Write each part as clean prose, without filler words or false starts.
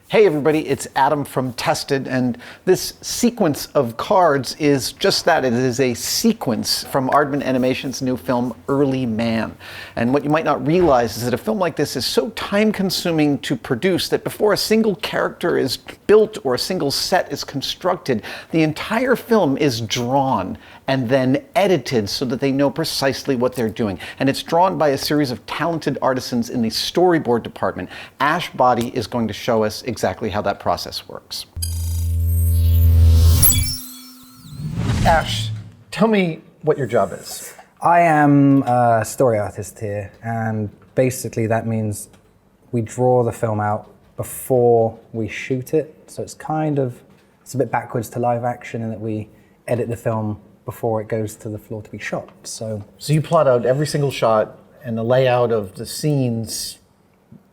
Hey everybody, it's Adam from Tested, and this sequence of cards is just that. It is a sequence from Aardman Animation's new film, Early Man. And what you might not realize is that a film like this is so time-consuming to produce that before a single character is built or a single set is constructed, the entire film is drawn and then edited so that they know precisely what they're doing. And it's drawn by a series of talented artisans in the storyboard department. Ash Body is going to show us exactly how that process works. Ash, tell me what your job is. I am a story artist here, and basically that means we draw the film out before we shoot it. So it's a bit backwards to live action in that we edit the film before it goes to the floor to be shot. So you plot out every single shot and the layout of the scenes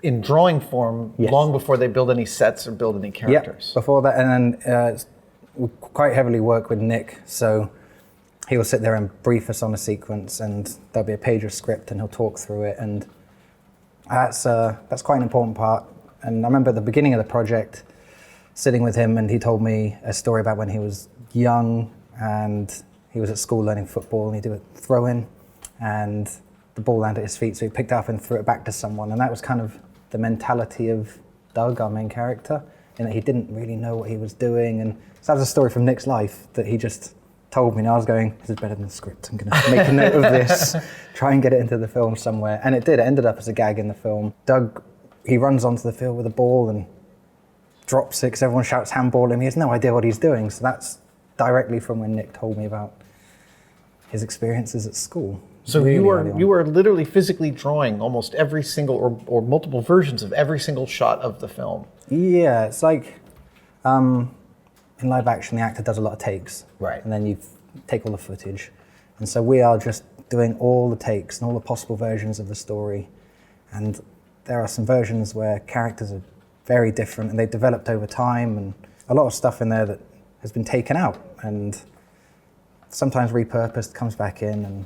in drawing form long before they build any sets or build any characters. Yeah, before that, and then we quite heavily work with Nick, so he will sit there and brief us on a sequence, and there'll be a page of script and he'll talk through it, and that's quite an important part. And I remember at the beginning of the project sitting with him, and he told me a story about when he was young and he was at school learning football, and he did a throw-in and the ball landed at his feet, so he picked it up and threw it back to someone. And that was kind of the mentality of Doug, our main character, in that he didn't really know what he was doing. And so that was a story from Nick's life that he just told me, and I was going, this is better than the script. I'm gonna make a note of this, try and get it into the film somewhere. And it did, it ended up as a gag in the film. Doug, he runs onto the field with a ball and drops it because everyone shouts handball at him. He has no idea what he's doing. So that's directly from when Nick told me about his experiences at school. So really you are literally physically drawing almost every single or multiple versions of every single shot of the film. Yeah, it's like in live action, the actor does a lot of takes. Right. And then you take all the footage. And so we are just doing all the takes and all the possible versions of the story. And there are some versions where characters are very different and they've developed over time, and a lot of stuff in there that has been taken out and sometimes repurposed, comes back in, and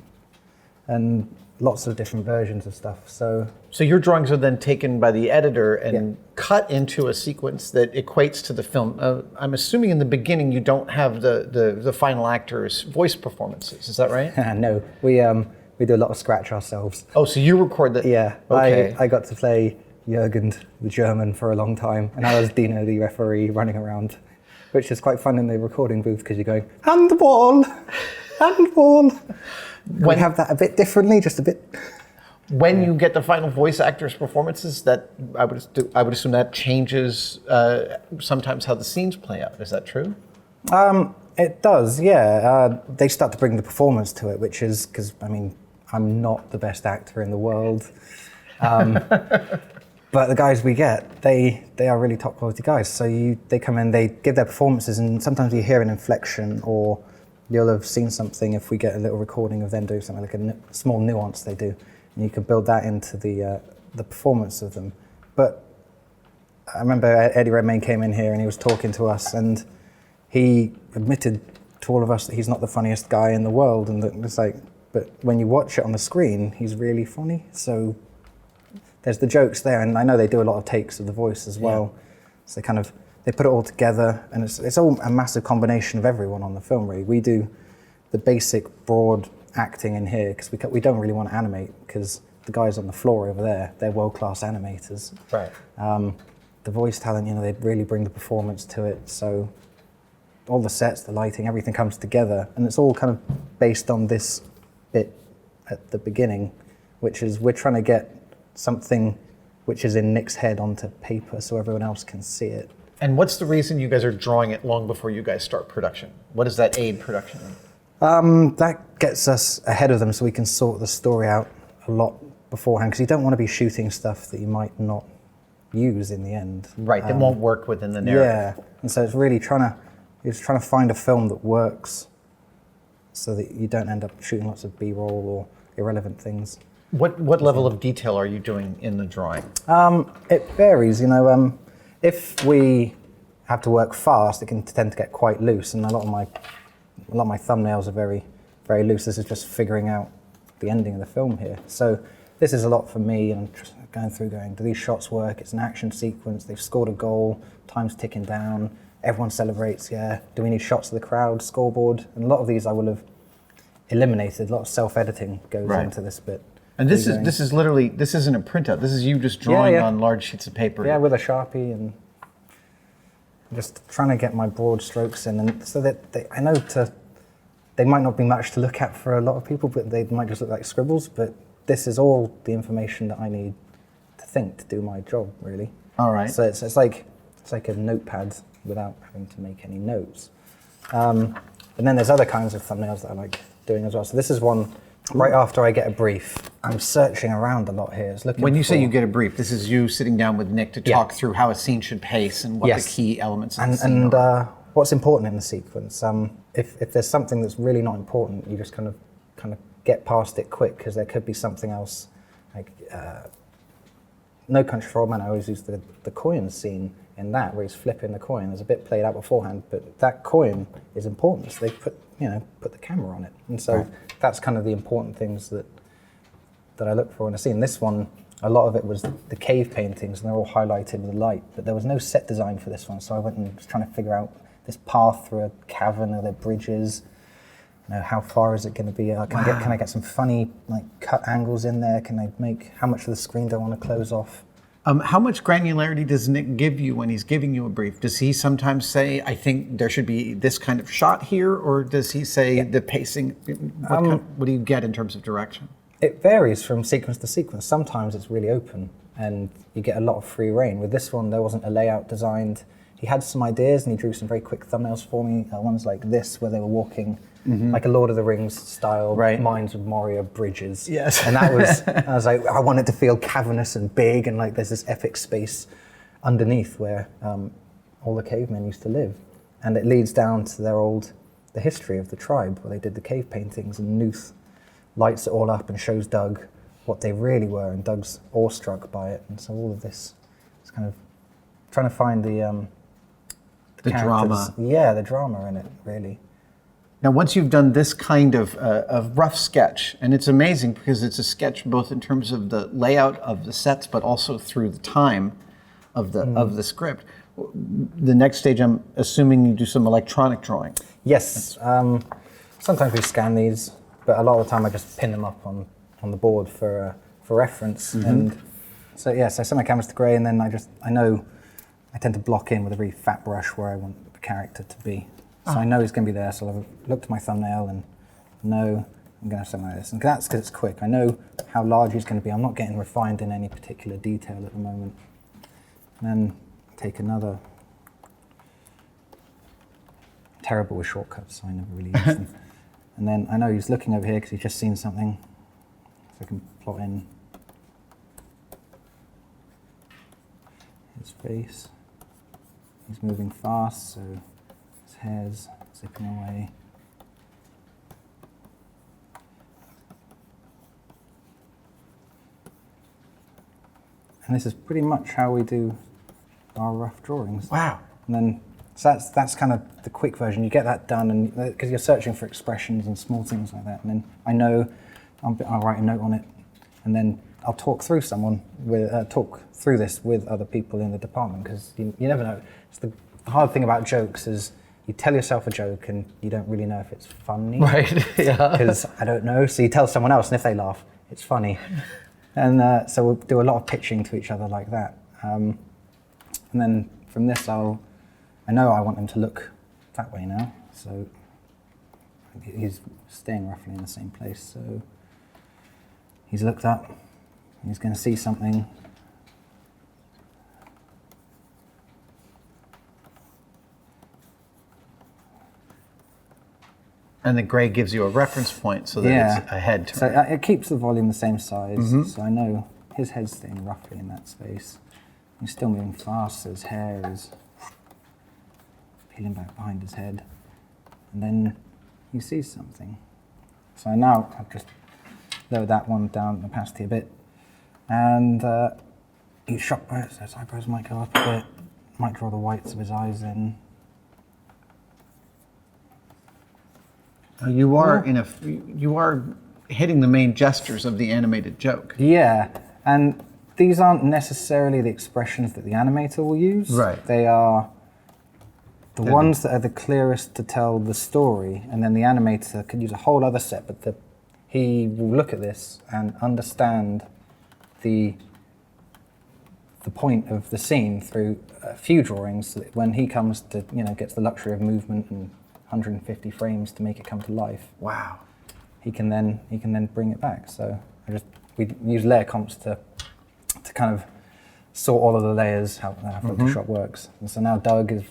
lots of different versions of stuff. So your drawings are then taken by the editor and cut into a sequence that equates to the film. I'm assuming in the beginning you don't have the final actor's voice performances. Is that right? No, we do a lot of scratch ourselves. Oh, so you record that? Yeah. Okay. I got to play Jürgen the German for a long time, and I was Dino the referee running around, which is quite fun in the recording booth because you're going, handball, handball. We have that a bit differently, just a bit. When you get the final voice actors' performances, that I would assume that changes sometimes how the scenes play out. Is that true? It does, yeah. They start to bring the performance to it, which is because I'm not the best actor in the world, but the guys we get, they are really top quality guys. So they come in, they give their performances, and sometimes you hear an inflection, or you'll have seen something if we get a little recording of them doing something, like a small nuance they do, and you can build that into the performance of them. But I remember Eddie Redmayne came in here and he was talking to us, and he admitted to all of us that he's not the funniest guy in the world, and that it's like, but when you watch it on the screen, he's really funny. So there's the jokes there, and I know they do a lot of takes of the voice as well. So they put it all together, and it's all a massive combination of everyone on the film, really. We do the basic broad acting in here because we don't really want to animate, because the guys on the floor over there, they're world-class animators. Right. The voice talent, they really bring the performance to it. So all the sets, the lighting, everything comes together, and it's all kind of based on this bit at the beginning, which is we're trying to get something which is in Nick's head onto paper so everyone else can see it. And what's the reason you guys are drawing it long before you guys start production? What is that aid production? That gets us ahead of them so we can sort the story out a lot beforehand, because you don't want to be shooting stuff that you might not use in the end. Right, that won't work within the narrative. Yeah, and so it's really trying to find a film that works so that you don't end up shooting lots of B-roll or irrelevant things. What level of detail are you doing in the drawing? It varies, if we have to work fast, it can tend to get quite loose, and a lot of my thumbnails are very, very loose. This is just figuring out the ending of the film here. So this is a lot for me, and going through going, do these shots work? It's an action sequence, they've scored a goal, time's ticking down, everyone celebrates, yeah. Do we need shots of the crowd, scoreboard? And a lot of these I will have eliminated, a lot of self-editing goes into this bit. And this is literally, this isn't a printout, this is you just drawing on large sheets of paper. Yeah, with a Sharpie and just trying to get my broad strokes in, and so that I know they might not be much to look at for a lot of people, but they might just look like scribbles, but this is all the information that I need to think to do my job, really. All right. So it's like a notepad without having to make any notes. And then there's other kinds of thumbnails that I like doing as well. So this is one right after I get a brief. I'm searching around a lot here. It's looking when you say for- you get a brief, this is you sitting down with Nick to talk through how a scene should pace and what the key elements of the scene are. And what's important in the sequence. If there's something that's really not important, you just kind of get past it quick, because there could be something else. Like No Country for Old Men, I always use the coin scene in that, where he's flipping the coin. There's a bit played out beforehand, but that coin is important, so they put the camera on it. And so that's kind of the important things that I look for in a scene. This one, a lot of it was the cave paintings, and they're all highlighted with light, but there was no set design for this one, so I went and was trying to figure out this path through a cavern. Are there bridges? How far is it going to be? Can I get some funny cut angles in there? How much of the screen do I want to close off? How much granularity does Nick give you when he's giving you a brief? Does he sometimes say, I think there should be this kind of shot here, or does he say the pacing? What do you get in terms of direction? It varies from sequence to sequence. Sometimes it's really open and you get a lot of free reign. With this one, there wasn't a layout designed. He had some ideas and he drew some very quick thumbnails for me. Ones like this, where they were walking like a Lord of the Rings style, Mines of Moria bridges. Yes. And I was like, I want it to feel cavernous and big, and like there's this epic space underneath where all the cavemen used to live. And it leads down to the history of the tribe, where they did the cave paintings, and Nuth lights it all up and shows Doug what they really were, and Doug's awestruck by it. And so all of this is kind of trying to find the drama. Yeah, the drama in it, really. Now, once you've done this kind of rough sketch, and it's amazing because it's a sketch both in terms of the layout of the sets, but also through the time of the script. The next stage, I'm assuming you do some electronic drawing. Yes. Sometimes we scan these, but a lot of the time I just pin them up on the board for reference. And so I set my canvas to grey, and then I know I tend to block in with a really fat brush where I want the character to be. So I know he's going to be there, so I've looked at my thumbnail and know I'm going to have something like this. And that's because it's quick. I know how large he's going to be. I'm not getting refined in any particular detail at the moment. And then take another. Terrible with shortcuts, so I never really use them. And then I know he's looking over here because he's just seen something. So I can plot in his face. He's moving fast, so his hair's zipping away. And this is pretty much how we do our rough drawings. Wow. And then, so that's kind of the quick version. You get that done, and because you're searching for expressions and small things like that. And then I know I'll write a note on it, and then I'll talk through this with other people in the department, because you never know. It's the hard thing about jokes is you tell yourself a joke and you don't really know if it's funny. Right. Yeah. Because I don't know. So you tell someone else, and if they laugh, it's funny. And so we'll do a lot of pitching to each other like that. And then from this, I know I want him to look that way now. So he's staying roughly in the same place. So he's looked up. He's going to see something. And the gray gives you a reference point so that it's ahead. So it keeps the volume the same size. So I know his head's staying roughly in that space. He's still moving fast, so his hair is peeling back behind his head. And then he sees something. So now I've just lowered that one down the opacity a bit. And each shot, so his eyebrows might go up a bit. Might draw the whites of his eyes in. You are hitting the main gestures of the animated joke. Yeah, and These aren't necessarily the expressions that the animator will use. Right. They are the ones that are the clearest to tell the story, and then the animator could use a whole other set, but he will look at this and understand the point of the scene through a few drawings, so that when he comes to, gets the luxury of movement and 150 frames to make it come to life. Wow. He can then bring it back. So we use layer comps to kind of sort all of the layers, how Photoshop works. And so now Doug is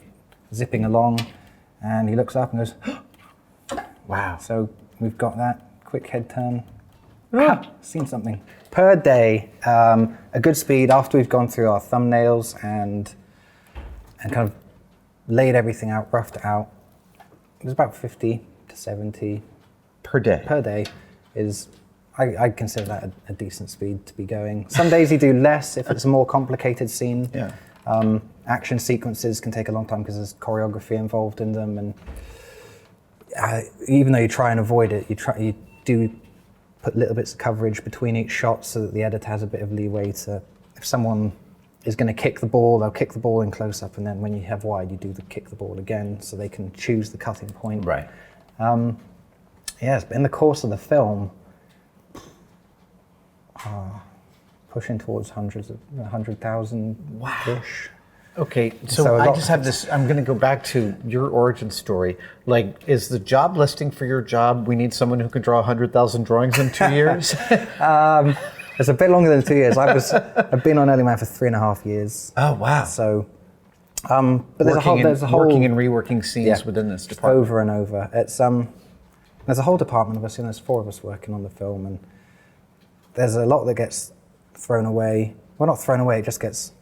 zipping along, and he looks up and goes, wow. So we've got that quick head turn. Seen something. Per day, a good speed after we've gone through our thumbnails and kind of laid everything out, roughed it out. It was about 50 to 70 per day. Per day is, I consider that a decent speed to be going. Some days you do less if it's a more complicated scene. Yeah. Action sequences can take a long time because there's choreography involved in them, and even though you try and avoid it, you do put little bits of coverage between each shot so that the editor has a bit of leeway to, if someone is going to kick the ball, they'll kick the ball in close up, and then when you have wide, you do the kick the ball again so they can choose the cutting point. Right. Yes, but in the course of the film, pushing towards 100,000-ish. Wow. Okay, so I just have this, I'm going to go back to your origin story. Like, is the job listing for your job, we need someone who can draw 100,000 drawings in 2 years? It's a bit longer than 2 years. I've been on Early Man for 3.5 years. Oh, wow. So, but there's a whole working and reworking scenes within this department. Over and over. It's there's a whole department of us, and there's 4 of us working on the film, and there's a lot that gets thrown away. Well, not thrown away, it just gets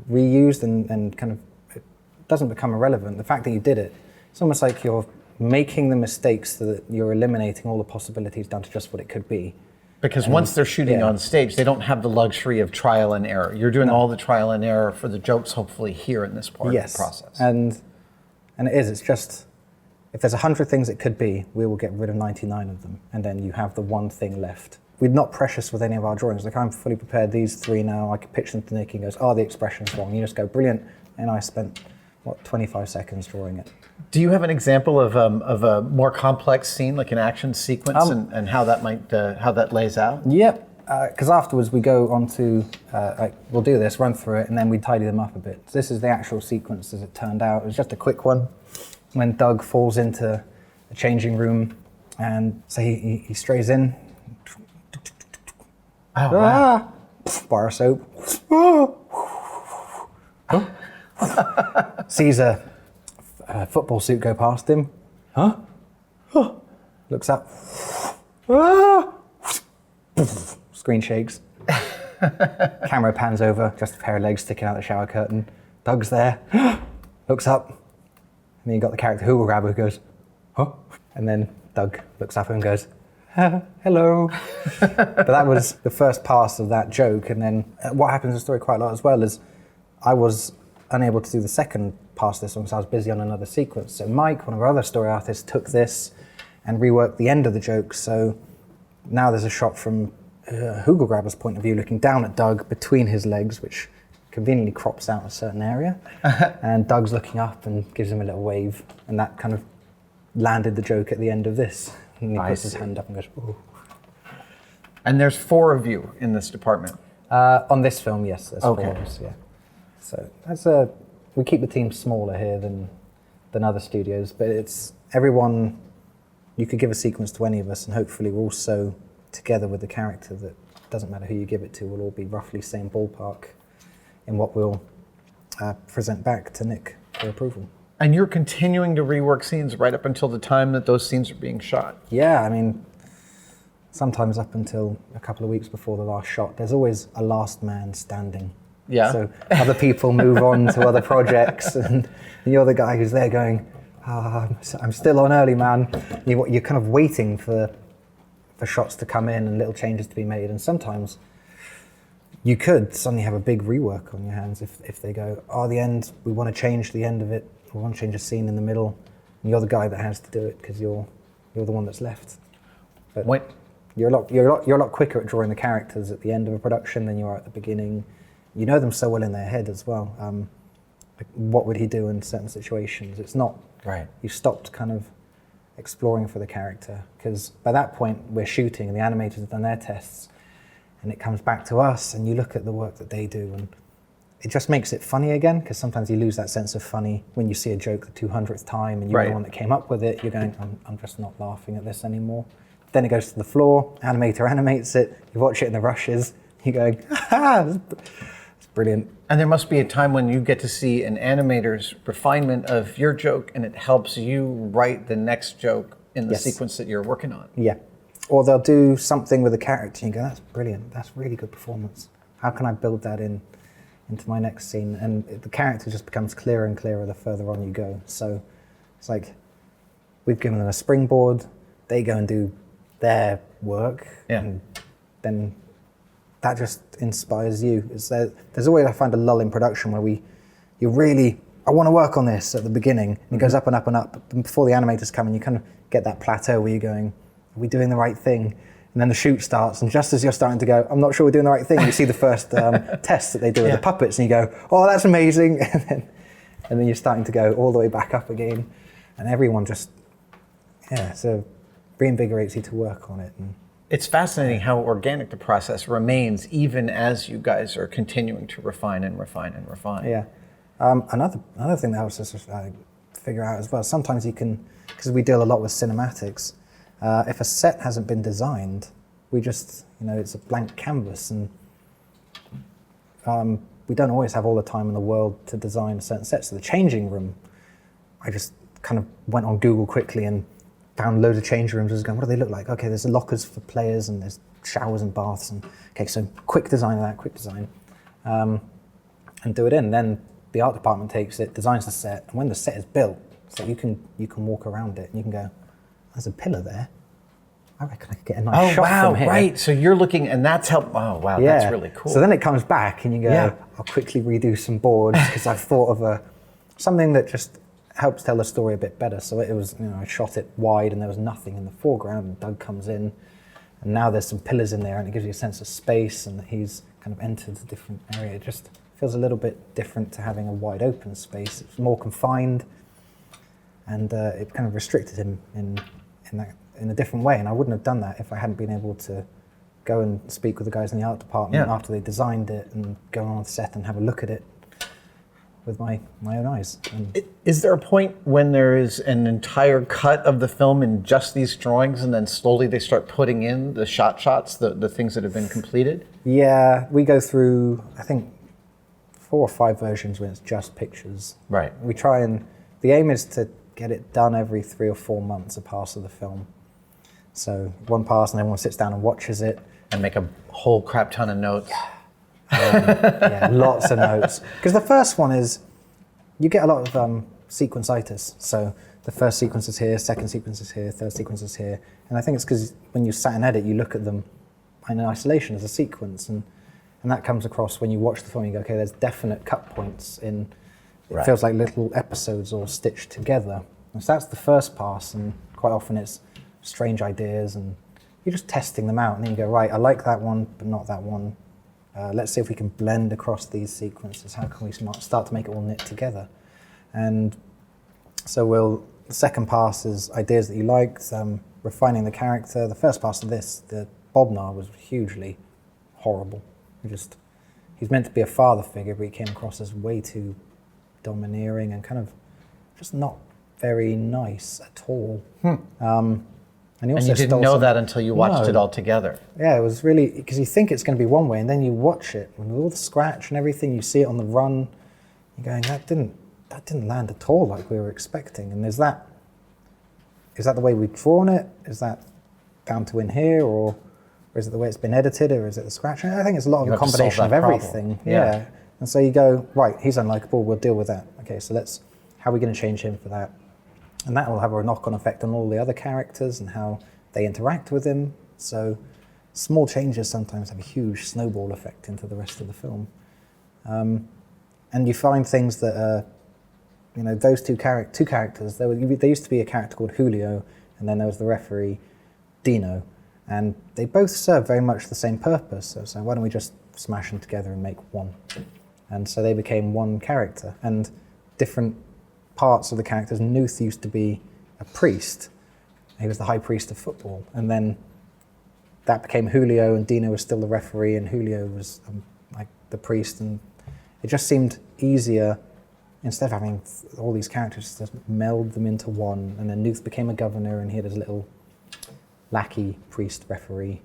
reused and kind of, it doesn't become irrelevant. The fact that you did it, it's almost like you're making the mistakes so that you're eliminating all the possibilities down to just what it could be. Because once they're shooting on stage, they don't have the luxury of trial and error. You're doing all the trial and error for the jokes, hopefully, here in this part of the process. And it's just, if there's 100 things it could be, we will get rid of 99 of them, and then you have the one thing left. We're not precious with any of our drawings. Like, I'm fully prepared, these 3 now, I could pitch them to Nick, and he goes, the expression's wrong. You just go, brilliant. And I spent, 25 seconds drawing it. Do you have an example of a more complex scene, like an action sequence, and how that might, how that lays out? Yep, because afterwards we go on to, we'll do this, run through it, and then we tidy them up a bit. So this is the actual sequence as it turned out. It was just a quick one. When Doug falls into a changing room, and so he strays in. Oh, wow. Bar of soap. Sees a football suit go past him. Looks up. Screen shakes. Camera pans over, just a pair of legs sticking out the shower curtain. Doug's there. Looks up. And then you got the character who will grab who goes, and then Doug looks up and goes, hello. But that was the first pass of that joke, and then what happens in the story quite a lot as well is I was unable to do the second pass of this one because I was busy on another sequence. So Mike, one of our other story artists, took this and reworked the end of the joke. So now there's a shot from Hoogle Grabber's point of view looking down at Doug between his legs, which conveniently crops out a certain area. And Doug's looking up and gives him a little wave, and that kind of landed the joke at the end of this. And he puts his hand up and goes, ooh. And there's 4 of you in this department? On this film, yes, there's 4 of us, yeah. So we keep the team smaller here than other studios, but it's everyone, you could give a sequence to any of us, and hopefully we're all so together with the character that it doesn't matter who you give it to, we'll all be roughly same ballpark in what we'll present back to Nick for approval. And you're continuing to rework scenes right up until the time that those scenes are being shot? Yeah, I mean, sometimes up until a couple of weeks before the last shot, there's always a last man standing. Yeah. So other people move on to other projects, and you're the guy who's there going, I'm still on Early Man. You're kind of waiting for shots to come in and little changes to be made, and sometimes you could suddenly have a big rework on your hands if they go, the end, we want to change the end of it, we want to change a scene in the middle, and you're the guy that has to do it because you're the one that's left. But You're a lot quicker at drawing the characters at the end of a production than you are at the beginning. You know them so well in their head as well. Like what would he do in certain situations? It's not Right. You stopped kind of exploring for the character, because by that point we're shooting and the animators have done their tests, and it comes back to us, and you look at the work that they do, and it just makes it funny again, because sometimes you lose that sense of funny when you see a joke the 200th time and you're the one that came up with it. You're going, I'm just not laughing at this anymore. Then it goes to the floor, animator animates it, you watch it in the rushes, you're going, it's brilliant. And there must be a time when you get to see an animator's refinement of your joke, and it helps you write the next joke in the sequence that you're working on. Yeah. Or they'll do something with a character and you go, that's brilliant, that's really good performance. How can I build that into my next scene? And the character just becomes clearer and clearer the further on you go. So it's like, we've given them a springboard, they go and do their work, and then that just inspires you. There's always, I find, a lull in production where I want to work on this at the beginning, and it goes up and up and up, but before the animators come, and you kind of get that plateau where you're going, are we doing the right thing? And then the shoot starts, and just as you're starting to go, I'm not sure we're doing the right thing, you see the first test that they do with the puppets, and you go, oh, that's amazing, and then you're starting to go all the way back up again, and everyone just, so reinvigorates you to work on it. And it's fascinating how organic the process remains, even as you guys are continuing to refine and refine and refine. Yeah. Another thing that helps us figure out as well, sometimes you can, because we deal a lot with cinematics, if a set hasn't been designed, we just, it's a blank canvas, and we don't always have all the time in the world to design a certain set. So the changing room, I just kind of went on Google quickly and found loads of change rooms. I was going, what do they look like? Okay, there's lockers for players, and there's showers and baths, and okay, so quick design of that, and do it in. Then the art department takes it, designs the set, and when the set is built, so you can walk around it, and you can go, there's a pillar there. I reckon I could get a nice shot from here. Right. So you're looking, and that's that's really cool. So then it comes back, and you go, I'll quickly redo some boards, because I've thought of something that just helps tell the story a bit better. So it was, I shot it wide and there was nothing in the foreground, and Doug comes in, and now there's some pillars in there, and it gives you a sense of space, and that he's kind of entered a different area. It just feels a little bit different to having a wide open space. It's more confined, and it kind of restricted him in a different way. And I wouldn't have done that if I hadn't been able to go and speak with the guys in the art department after they designed it, and go on the set and have a look at it with my own eyes. Is there a point when there is an entire cut of the film in just these drawings, and then slowly they start putting in the shots, the things that have been completed? Yeah, we go through, I think, 4 or 5 versions when it's just pictures. Right. We try, and the aim is to get it done every 3 or 4 months, a pass of the film. So one pass, and everyone sits down and watches it. And make a whole crap ton of notes. Lots of notes. Because the first one is, you get a lot of sequencitis. So the first sequence is here, second sequence is here, third sequence is here. And I think it's because when you sat and edit, you look at them in isolation as a sequence. And that comes across when you watch the film. You go, okay, there's definite cut points in, it feels like little episodes all stitched together. And so that's the first pass, and quite often it's strange ideas, and you're just testing them out. And then you go, right, I like that one, but not that one. Let's see if we can blend across these sequences. How can we start to make it all knit together? And so the second pass is ideas that you liked, refining the character. The first pass of this, the Bobnar, was hugely horrible. He's meant to be a father figure, but he came across as way too domineering and kind of just not very nice at all. And you didn't know that until you watched it all together. Yeah, it was really, because you think it's going to be one way, and then you watch it, and with all the scratch and everything, you see it on the run, you're going, that didn't land at all like we were expecting. And is that the way we've drawn it? Is that down to in here, or is it the way it's been edited, or is it the scratch? I think it's a lot of a combination of everything. Yeah. And so you go, right, he's unlikable, we'll deal with that. Okay, so how are we going to change him for that? And that will have a knock-on effect on all the other characters and how they interact with him. So small changes sometimes have a huge snowball effect into the rest of the film. And you find things that are, those two characters, there used to be a character called Julio, and then there was the referee, Dino. And they both serve very much the same purpose. So why don't we just smash them together and make one? And so they became one character. And different parts of the characters. Nuth used to be a priest. He was the high priest of football. And then that became Julio, and Dino was still the referee, and Julio was like the priest. And it just seemed easier, instead of having all these characters, to meld them into one. And then Nuth became a governor, and he had his little lackey, priest, referee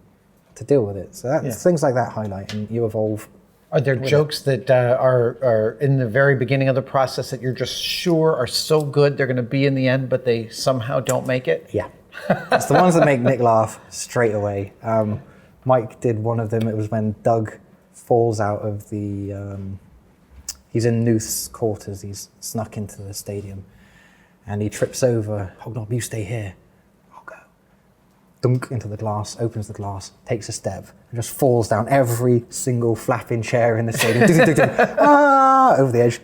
to deal with it. So that's things like that highlight, and you evolve. Are there jokes that are in the very beginning of the process that you're just sure are so good they're going to be in the end, but they somehow don't make it? Yeah. It's the ones that make Nick laugh straight away. Mike did one of them. It was when Doug falls out of the... he's in Nuth's quarters. He's snuck into the stadium. And he trips over. Hold on, you stay here. I'll go. Dunk into the glass, opens the glass, takes a step, and just falls down every single flapping chair in the stadium. Over the edge.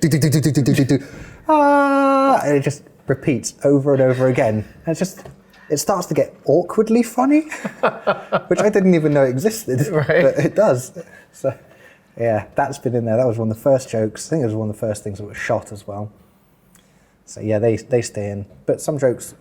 And it just repeats over and over again. And it starts to get awkwardly funny, which I didn't even know existed, right. But it does. So, yeah, that's been in there. That was one of the first jokes. I think it was one of the first things that was shot as well. So yeah, they stay in. But some jokes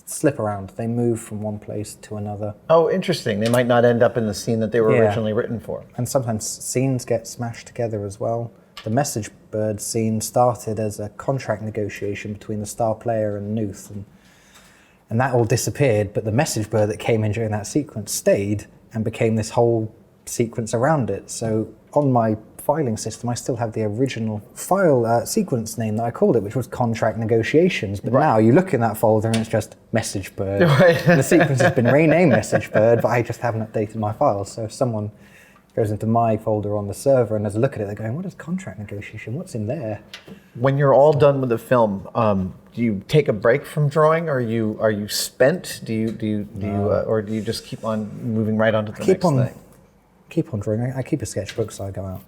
slip around. They move from one place to another. Oh, interesting. They might not end up in the scene that they were originally written for. And sometimes scenes get smashed together as well. The message bird scene started as a contract negotiation between the star player and Nuth, and that all disappeared, but the message bird that came in during that sequence stayed and became this whole sequence around it. So on my filing system, I still have the original file sequence name that I called it, which was contract negotiations. But now you look in that folder and it's just message bird. Right. And the sequence has been renamed message bird, but I just haven't updated my files. So if someone goes into my folder on the server and has a look at it, they're going, what is contract negotiation? What's in there? When you're all done with the film, do you take a break from drawing? Are you spent? Do you or do you just keep on moving right on to the next thing? Keep on drawing. I keep a sketchbook, so I go out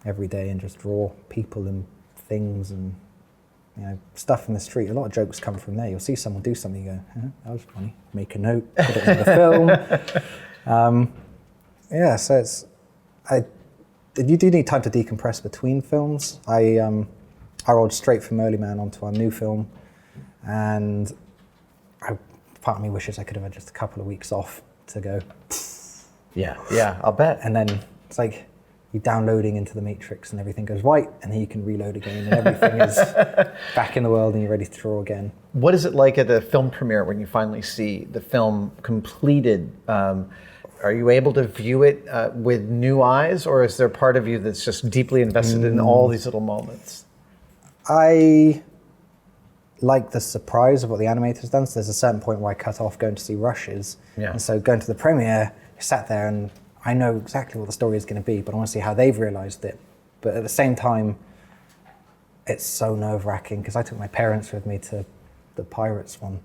every day and just draw people and things and stuff in the street. A lot of jokes come from there. You'll see someone do something, you go, that was funny. Make a note, put it in the film. So it's. You do need time to decompress between films. I rolled straight from Early Man onto our new film, and part of me wishes I could have had just a couple of weeks off to go. Yeah, I'll bet. And then it's like you're downloading into the Matrix and everything goes white, and then you can reload again and everything is back in the world and you're ready to draw again. What is it like at the film premiere when you finally see the film completed? Are you able to view it with new eyes, or is there part of you that's just deeply invested in all these little moments? I like the surprise of what the animator's done. So there's a certain point where I cut off going to see rushes. Yeah. And so going to the premiere, I sat there and I know exactly what the story is going to be, but I want to see how they've realized it. But at the same time, it's so nerve-wracking because I took my parents with me to the Pirates one.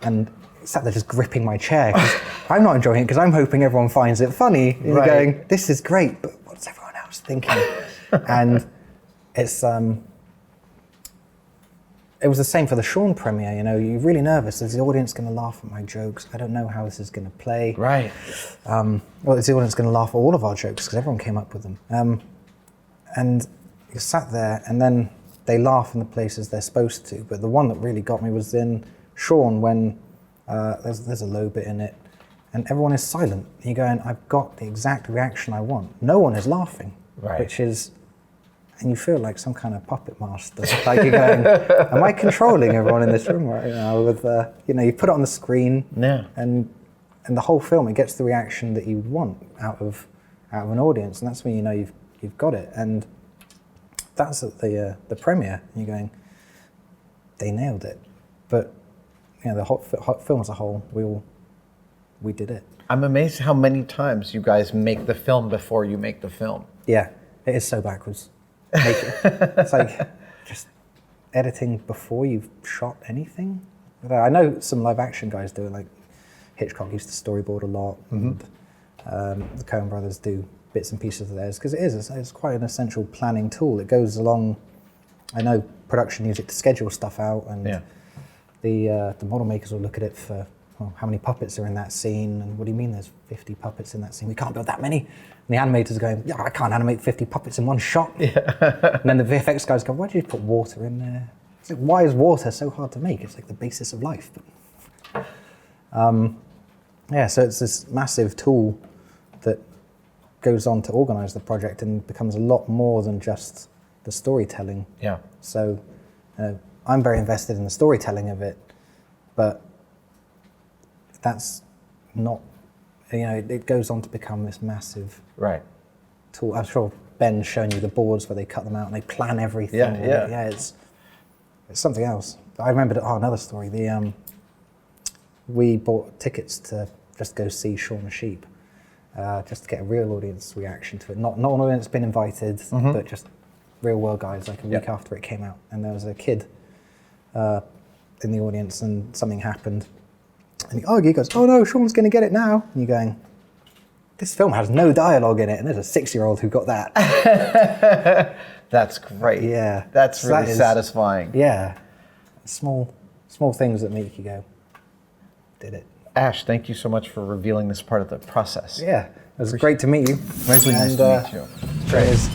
And sat there just gripping my chair because I'm not enjoying it because I'm hoping everyone finds it funny. And you're going, this is great, but what's everyone else thinking? And it's it was the same for the Shaun premiere. You're really nervous. Is the audience going to laugh at my jokes? I don't know how this is going to play. Right. Well, is the audience going to laugh at all of our jokes because everyone came up with them? And you sat there, and then they laugh in the places they're supposed to. But the one that really got me was in Shaun when there's a low bit in it and everyone is silent. And you're going, I've got the exact reaction I want. No one is laughing, which is, and you feel like some kind of puppet master. Like you're going, am I controlling everyone in this room right now? With you put it on the screen, and the whole film, it gets the reaction that you want out of an audience, and that's when you know you've got it. And that's at the premiere, and you're going, they nailed it. But the hot film as a whole, we did it. I'm amazed how many times you guys make the film before you make the film. Yeah, it is so backwards. It's like just editing before you've shot anything. I know some live action guys do it, like Hitchcock used to storyboard a lot, and the Coen brothers do bits and pieces of theirs, because it's quite an essential planning tool. It goes along, I know production use it to schedule stuff out, and the model makers will look at it for well, how many puppets are in that scene? And what do you mean there's 50 puppets in that scene? We can't build that many. And the animator's going, yeah, I can't animate 50 puppets in one shot. Yeah. And then the VFX guys go, why did you put water in there? It's like, why is water so hard to make? It's like the basis of life. But, yeah, so it's this massive tool that goes on to organize the project and becomes a lot more than just the storytelling. Yeah. So I'm very invested in the storytelling of it, but that's not, it goes on to become this massive tool. I'm sure Ben's shown you the boards where they cut them out and they plan everything. Yeah, it's something else. I remembered, another story. We bought tickets to just go see Shaun the Sheep, just to get a real audience reaction to it. Not an audience been invited, but just real world guys, like a week after it came out. And there was a kid in the audience and something happened. And he goes, oh no, Shaun's going to get it now. And you're going, this film has no dialogue in it, and there's a 6-year-old who got that. That's great. Yeah. That's really satisfying. Yeah. Small things that make you go, did it. Ash, thank you so much for revealing this part of the process. Yeah, it was great to meet you. Very nice to meet you. Cheers.